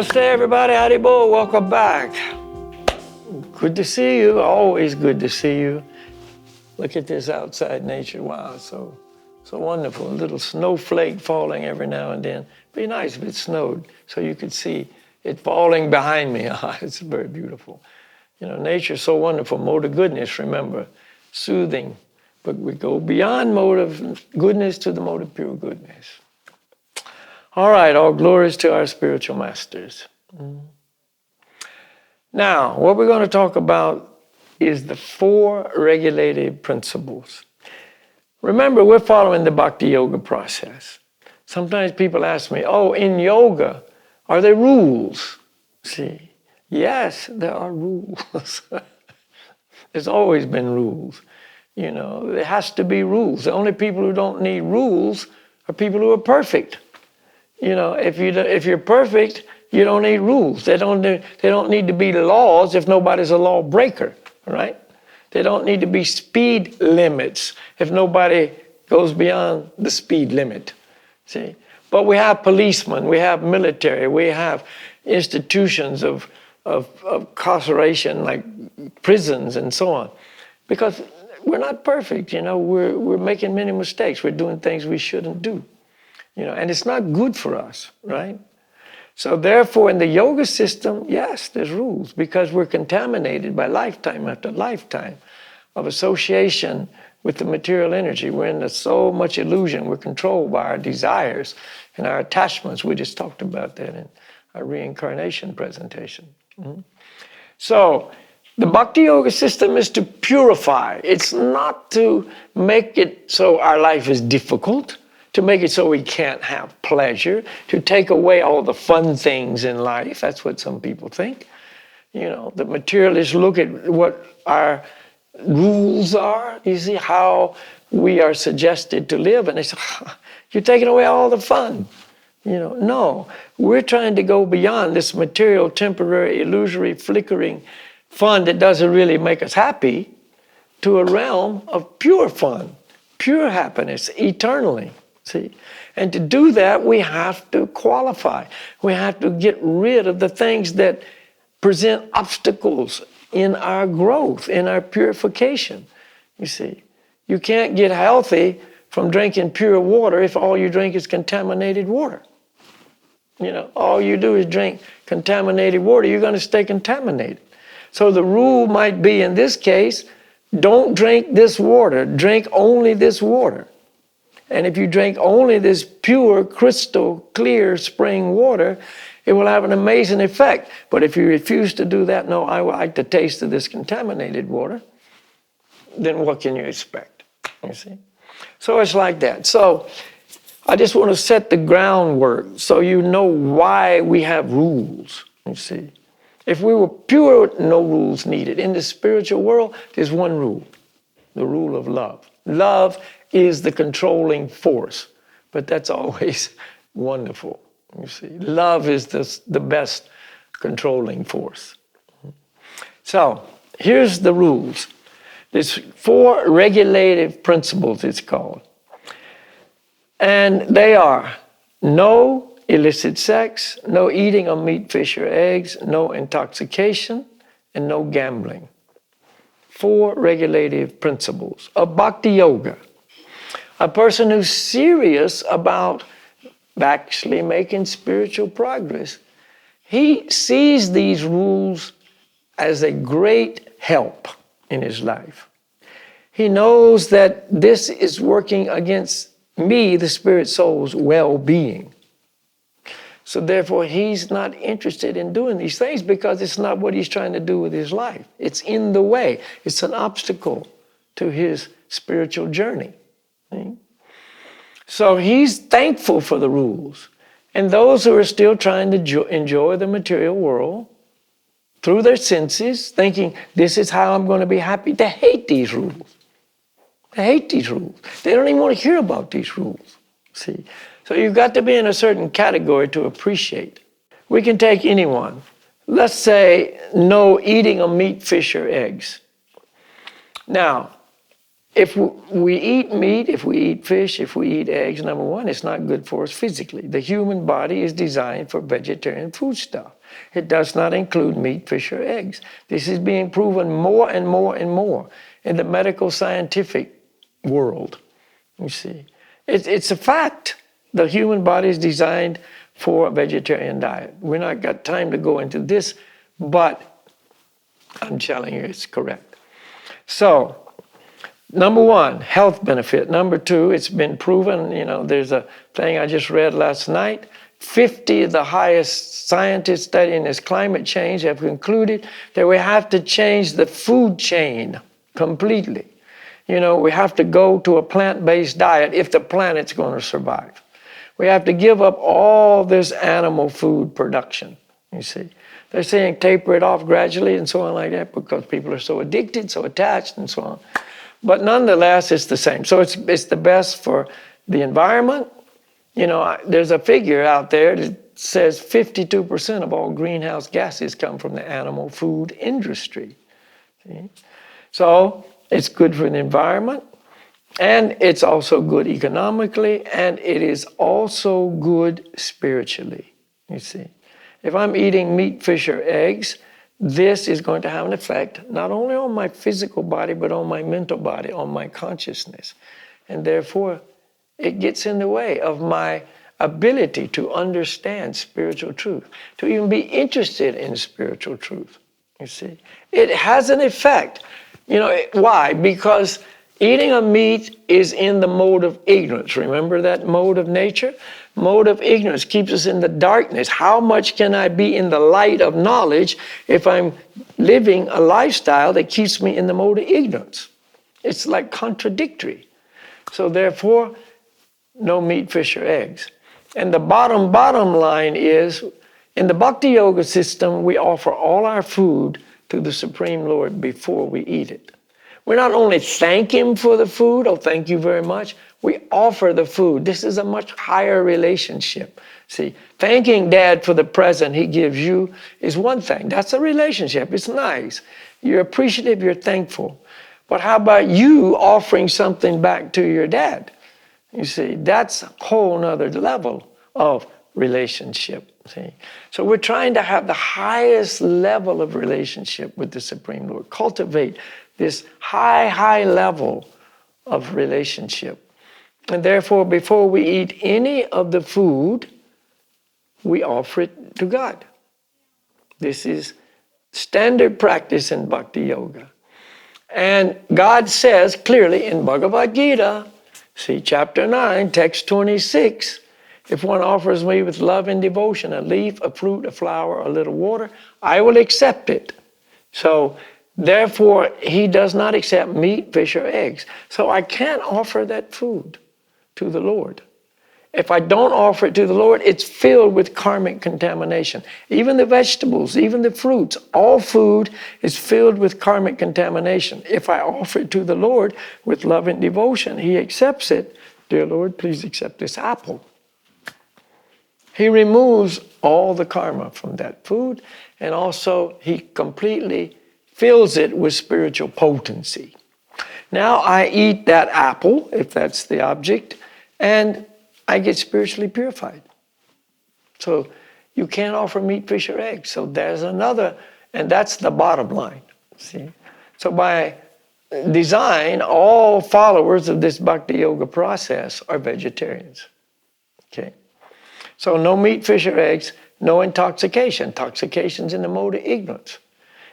Namaste, everybody. Haribo. Welcome back. Good to see you. Always good to see you. Look at this outside nature. Wow, so wonderful. A little snowflake falling every now and then. Be nice if it snowed so you could see it falling behind me. It's very beautiful. You know, nature's so wonderful. Mode of goodness, remember, soothing. But we go beyond mode of goodness to the mode of pure goodness. All right, all glories to our spiritual masters. Now, what we're going to talk about is the 4 regulative principles. Remember, we're following the bhakti-yoga process. Sometimes people ask me, oh, in yoga, are there rules? See, yes, there are rules. There's always been rules. You know, there has to be rules. The only people who don't need rules are people who are perfect. You know, if you're perfect, you don't need rules. They don't need to be laws if nobody's a lawbreaker, right? They don't need to be speed limits if nobody goes beyond the speed limit. See, but we have policemen, we have military, we have institutions of incarceration like prisons and so on, because we're not perfect. You know, we're making many mistakes. We're doing things we shouldn't do. You know, and it's not good for us, right? So therefore, in the yoga system, yes, there's rules because we're contaminated by lifetime after lifetime of association with the material energy. We're in so much illusion. We're controlled by our desires and our attachments. We just talked about that in our reincarnation presentation. So the bhakti-yoga system is to purify. It's not to make it so our life is difficult, to make it so we can't have pleasure, to take away all the fun things in life. That's what some people think. You know, the materialists look at what our rules are. You see how we are suggested to live, and they say, you're taking away all the fun. You know, no, we're trying to go beyond this material, temporary, illusory, flickering fun that doesn't really make us happy to a realm of pure fun, pure happiness, eternally. See? And to do that, we have to qualify. We have to get rid of the things that present obstacles in our growth, in our purification. You see, you can't get healthy from drinking pure water if all you drink is contaminated water. You know, all you do is drink contaminated water, you're going to stay contaminated. So the rule might be, in this case, don't drink this water, drink only this water. And if you drink only this pure, crystal clear spring water, it will have an amazing effect. But if you refuse to do that, no, I would like the taste of this contaminated water, then what can you expect? You see? So it's like that. So I just want to set the groundwork so you know why we have rules, you see. If we were pure, no rules needed. In the spiritual world, there's one rule, the rule of love. Love is the controlling force, but that's always wonderful, you see. Love is the best controlling force. So here's the rules. There's 4 regulative principles, it's called. And they are: no illicit sex, no eating of meat, fish, or eggs, no intoxication, and no gambling. 4 regulative principles of bhakti-yoga. A person who's serious about actually making spiritual progress, he sees these rules as a great help in his life. He knows that this is working against me, the spirit soul's well-being. So therefore, he's not interested in doing these things because it's not what he's trying to do with his life. It's in the way. It's an obstacle to his spiritual journey. See? So he's thankful for the rules. And those who are still trying to enjoy the material world through their senses, thinking this is how I'm going to be happy, they hate these rules. They hate these rules. They don't even want to hear about these rules. See? So you've got to be in a certain category to appreciate. We can take anyone. Let's say no eating of meat, fish, or eggs. Now, if we eat meat, if we eat fish, if we eat eggs, number one, it's not good for us physically. The human body is designed for vegetarian food stuff. It does not include meat, fish, or eggs. This is being proven more and more and more in the medical scientific world. You see, it's a fact. The human body is designed for a vegetarian diet. We're not got time to go into this, but I'm telling you it's correct. So, number one, health benefit. Number two, it's been proven, there's a thing I just read last night. 50 of the highest scientists studying this climate change have concluded that we have to change the food chain completely. We have to go to a plant-based diet if the planet's going to survive. We have to give up all this animal food production, you see. They're saying taper it off gradually and so on like that because people are so addicted, so attached and so on. But nonetheless, it's the same. So it's the best for the environment. There's a figure out there that says 52% of all greenhouse gases come from the animal food industry. See? So it's good for the environment, and it's also good economically, and it is also good spiritually, you see. If I'm eating meat, fish, or eggs, this is going to have an effect not only on my physical body, but on my mental body, on my consciousness. And therefore, it gets in the way of my ability to understand spiritual truth, to even be interested in spiritual truth, you see. It has an effect. Why? Because eating a meat is in the mode of ignorance. Remember that mode of nature? Mode of ignorance keeps us in the darkness. How much can I be in the light of knowledge if I'm living a lifestyle that keeps me in the mode of ignorance? It's like contradictory. So therefore, no meat, fish, or eggs. And the bottom line is, in the bhakti-yoga system, we offer all our food to the Supreme Lord before we eat it. We not only thank Him for the food, oh, thank you very much, we offer the food. This is a much higher relationship. See, thanking Dad for the present He gives you is one thing. That's a relationship. It's nice. You're appreciative, you're thankful. But how about you offering something back to your dad? You see, that's a whole nother level of relationship. See? So we're trying to have the highest level of relationship with the Supreme Lord. Cultivate this high level of relationship. And therefore, before we eat any of the food, we offer it to God. This is standard practice in Bhakti Yoga. And God says clearly in Bhagavad Gita, see chapter 9, text 26, if one offers me with love and devotion a leaf, a fruit, a flower, a little water, I will accept it. So therefore, He does not accept meat, fish, or eggs. So I can't offer that food to the Lord. If I don't offer it to the Lord, it's filled with karmic contamination. Even the vegetables, even the fruits, all food is filled with karmic contamination. If I offer it to the Lord with love and devotion, He accepts it. Dear Lord, please accept this apple. He removes all the karma from that food, and also He completely fills it with spiritual potency. Now I eat that apple, if that's the object, and I get spiritually purified. So you can't offer meat, fish, or eggs. So there's another, and that's the bottom line. See? So by design, all followers of this bhakti yoga process are vegetarians. Okay. So no meat, fish, or eggs, no intoxication. Intoxication's in the mode of ignorance.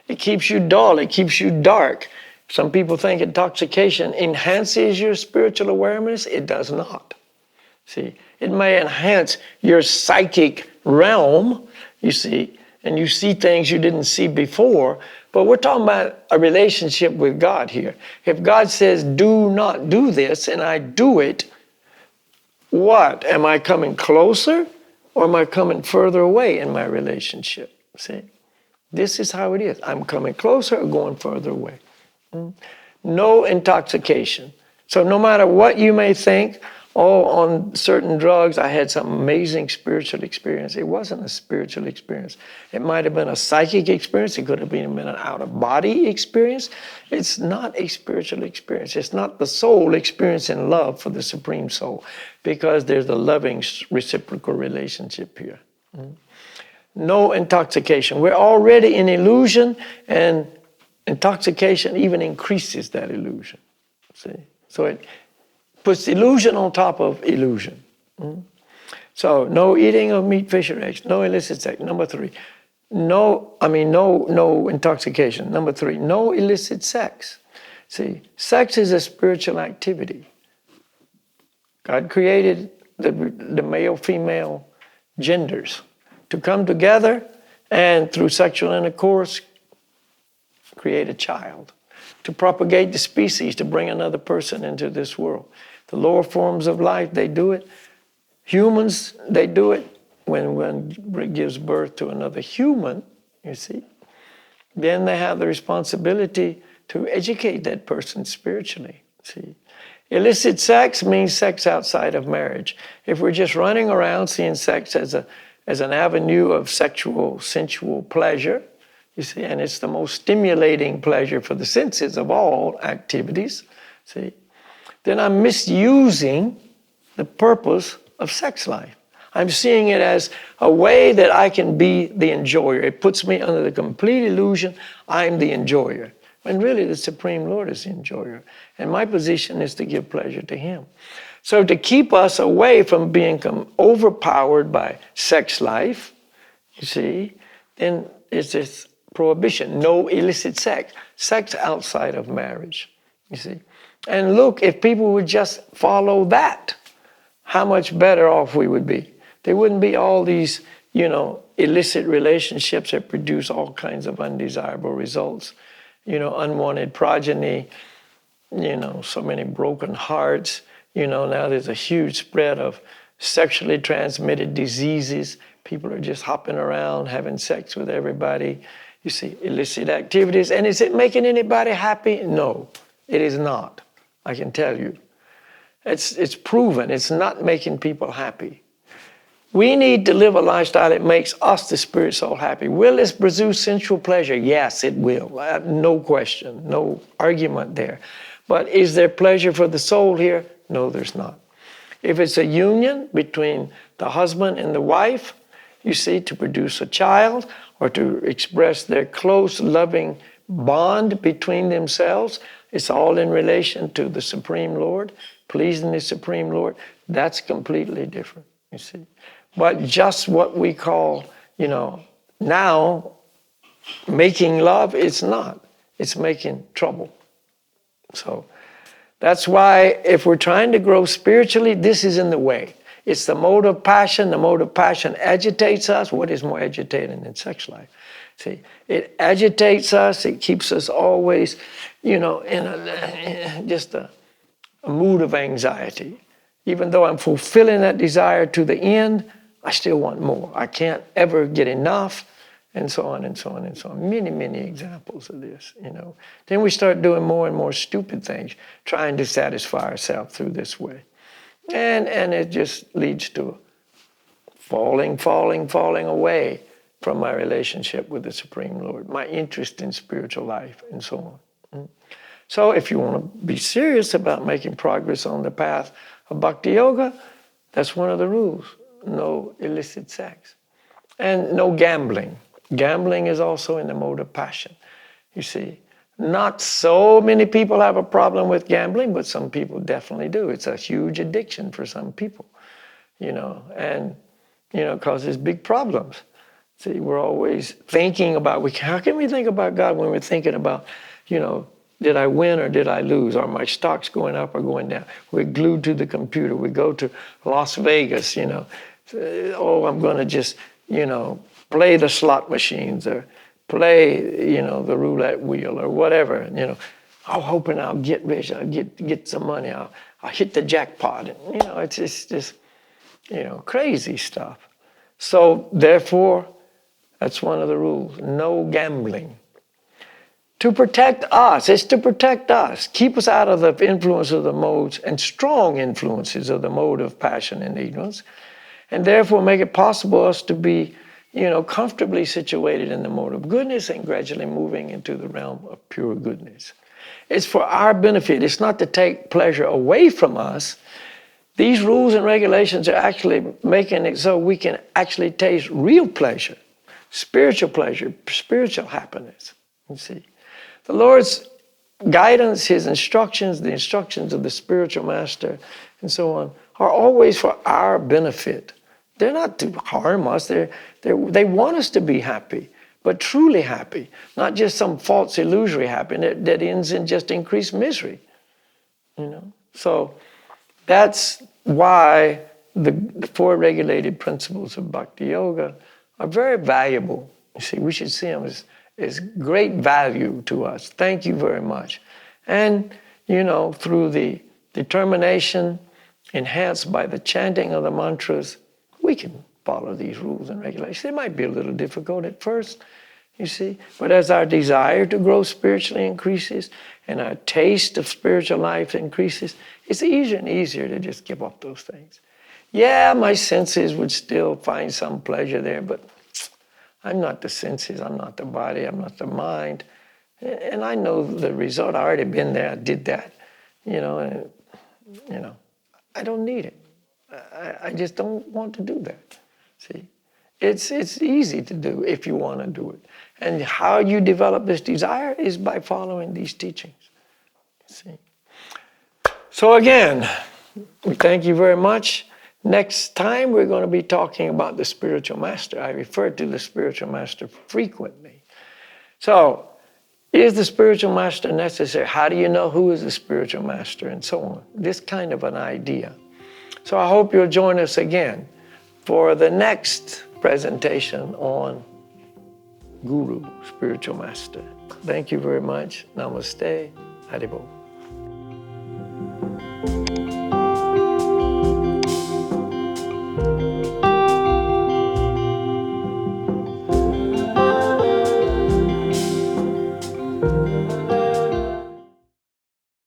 It keeps you dull, it keeps you dark. Some people think intoxication enhances your spiritual awareness. It does not. See, it may enhance your psychic realm, you see, and you see things you didn't see before, but we're talking about a relationship with God here. If God says, do not do this, and I do it, what? Am I coming closer, or am I coming further away in my relationship? See, this is how it is. I'm coming closer or going further away. No intoxication. So no matter what you may think, oh, on certain drugs, I had some amazing spiritual experience. It wasn't a spiritual experience. It might have been a psychic experience. It could have been an out-of-body experience. It's not a spiritual experience. It's not the soul experiencing love for the Supreme Soul, because there's a loving reciprocal relationship here. No intoxication. We're already in illusion, and intoxication even increases that illusion. See? So it puts illusion on top of illusion. So no eating of meat, fish, or eggs. No illicit sex. Number 3. No intoxication. Number 3, no illicit sex. See, sex is a spiritual activity. God created the male-female genders to come together and through sexual intercourse create a child, to propagate the species, to bring another person into this world. The lower forms of life, they do it. Humans, they do it when one gives birth to another human, you see. Then they have the responsibility to educate that person spiritually, see. Illicit sex means sex outside of marriage. If we're just running around seeing sex as an avenue of sexual, sensual pleasure, you see, and it's the most stimulating pleasure for the senses of all activities, see, then I'm misusing the purpose of sex life. I'm seeing it as a way that I can be the enjoyer. It puts me under the complete illusion I'm the enjoyer. When really the Supreme Lord is the enjoyer. And my position is to give pleasure to Him. So to keep us away from being overpowered by sex life, you see, then it's this prohibition, no illicit sex, sex outside of marriage, you see. And look, if people would just follow that, how much better off we would be. There wouldn't be all these, illicit relationships that produce all kinds of undesirable results, unwanted progeny, so many broken hearts. Now there's a huge spread of sexually transmitted diseases. People are just hopping around, having sex with everybody. You see, illicit activities. And is it making anybody happy? No, it is not. I can tell you. It's proven. It's not making people happy. We need to live a lifestyle that makes us, the spirit soul, happy. Will this produce sensual pleasure? Yes, it will. No question, no argument there. But is there pleasure for the soul here? No, there's not. If it's a union between the husband and the wife, you see, to produce a child or to express their close, loving bond between themselves, it's all in relation to the Supreme Lord, pleasing the Supreme Lord. That's completely different, you see. But just what we call, now making love, it's not. It's making trouble. So that's why if we're trying to grow spiritually, this is in the way. It's the mode of passion. The mode of passion agitates us. What is more agitating than sex life? See, it agitates us. It keeps us always, in just a mood of anxiety. Even though I'm fulfilling that desire to the end, I still want more. I can't ever get enough, and so on and so on and so on. Many, many examples of this, Then we start doing more and more stupid things, trying to satisfy ourselves through this way. And it just leads to falling away from my relationship with the Supreme Lord, my interest in spiritual life, and so on. So if you want to be serious about making progress on the path of bhakti-yoga, that's one of the rules. No illicit sex. And no gambling. Gambling is also in the mode of passion. You see, not so many people have a problem with gambling, but some people definitely do. It's a huge addiction for some people, and, causes big problems. See, we're always thinking about, how can we think about God when we're thinking about, did I win or did I lose? Are my stocks going up or going down? We're glued to the computer. We go to Las Vegas, I'm going to just, play the slot machines or play, the roulette wheel or whatever, I'm hoping I'll get rich, I'll get some money, I'll hit the jackpot. And, it's just, crazy stuff. So therefore, that's one of the rules, no gambling. to protect us. It's to protect us, keep us out of the influence of the modes and strong influences of the mode of passion and ignorance, and therefore make it possible us to be, comfortably situated in the mode of goodness and gradually moving into the realm of pure goodness. It's for our benefit. It's not to take pleasure away from us. These rules and regulations are actually making it so we can actually taste real pleasure, spiritual happiness, you see. The Lord's guidance, His instructions, the instructions of the spiritual master, and so on, are always for our benefit. They're not to harm us. They want us to be happy, but truly happy, not just some false illusory happiness that ends in just increased misery. So that's why the four regulated principles of bhakti-yoga are very valuable. You see, we should see them as great value to us. Thank you very much. And, through the determination enhanced by the chanting of the mantras, we can follow these rules and regulations. It might be a little difficult at first, you see, but as our desire to grow spiritually increases and our taste of spiritual life increases, it's easier and easier to just give up those things. Yeah, my senses would still find some pleasure there, but I'm not the senses, I'm not the body, I'm not the mind. And I know the result. I already been there, I did that, and, I don't need it. I just don't want to do that, see. It's easy to do if you want to do it. And how you develop this desire is by following these teachings, see. So again, we thank you very much. Next time we're going to be talking about the spiritual master. I refer to the spiritual master frequently. So, is the spiritual master necessary? How do you know who is the spiritual master? And so on. This kind of an idea. So I hope you'll join us again for the next presentation on Guru, spiritual master. Thank you very much. Namaste. Haribol.